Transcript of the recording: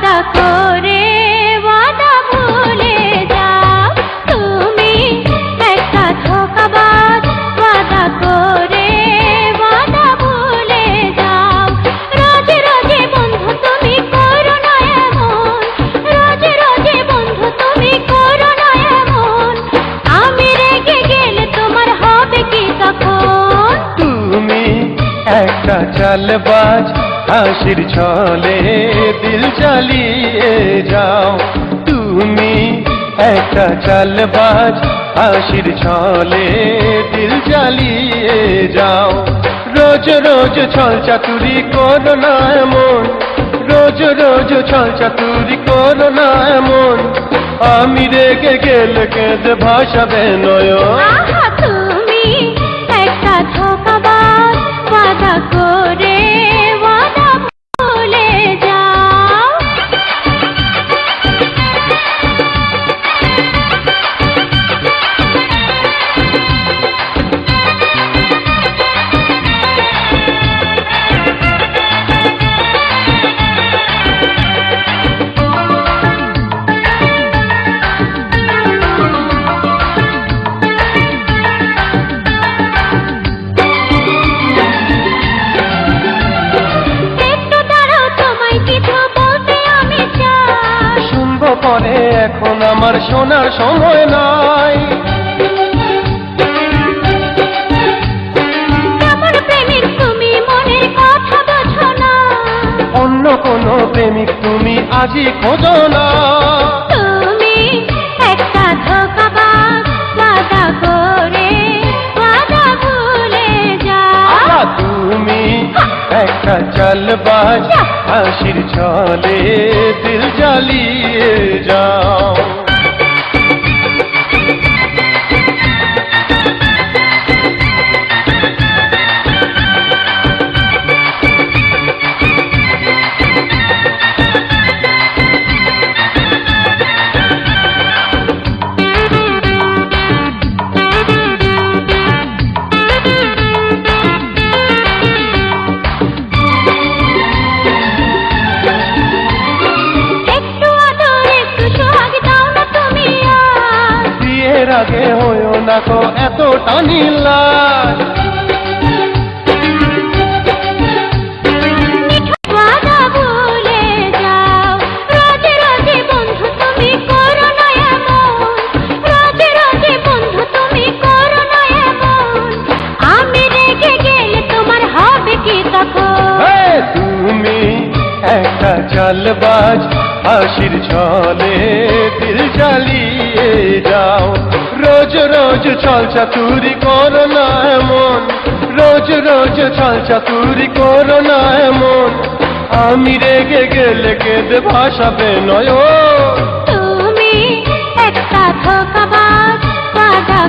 ওয়াদা করে ওয়াদা ভুলে যাও তুমি একটা ধোঁকাবাজ ওয়াদা করে ওয়াদা ভুলে যাও রোজ রোজ বন্ধু তুমি করো না এমন রোজ রোজ বন্ধু তুমি করো না এমন আমি রেগে গেলে তোমার হবে কি তখন তুমি একটা চালবাজ হাসির ছলে দিল জ্বালিয়ে যাও তুমি একটা চালবাজ হাসির ছলে দিল জ্বালিয়ে যাও রোজ রোজ ছল চাতুরি করো না এমন রোজ রোজ ছল চাতুরি করো না এমন আমি রেগে গেলে কেঁদে ভাসাবে নয়ন আহা তুমি একটা ধোঁকাবাজ ওয়াদা করে ওয়াদা ভুলে যাও একটু দাঁড়াও তোমায় কিছু বলতে আমি চাই শুনবো পরে এখন আমার শোনার সময় নাই কেমন প্রেমিক তুমি মনের কথা বোঝো না অন্য কোনো প্রেমিক তুমি আজই খোঁজো না তুমি একটা ধোঁকাবাজ ওয়াদা করে ওয়াদা ভুলে যাও তুমি একটা চালবাজ হাসির ছলে দিল জ্বালিয়ে যাও একটু আদর একটু সোহাগ দাও না তুমি আর বিয়ের আগে হয়েও না গো এত টানিলা ওয়াদা ভুলে যাও রোজ রোজ বন্ধু তুমি করো না এমন রোজ রোজ বন্ধু তুমি করো না এমন আমি রেগে গেলে তোমার হবে কি তখন তুমি একটা চালবাজ হাসির ছলে দিল জ্বালিয়ে যাও রোজ রোজ ছল চাতুরি করো না এমন রোজ রোজ ছল চাতুরি করো না এমন আমি রেগে গেলে কেঁদে ভাসাবে নয়ন তুমি একটা ধোঁকাবাজ ওয়াদা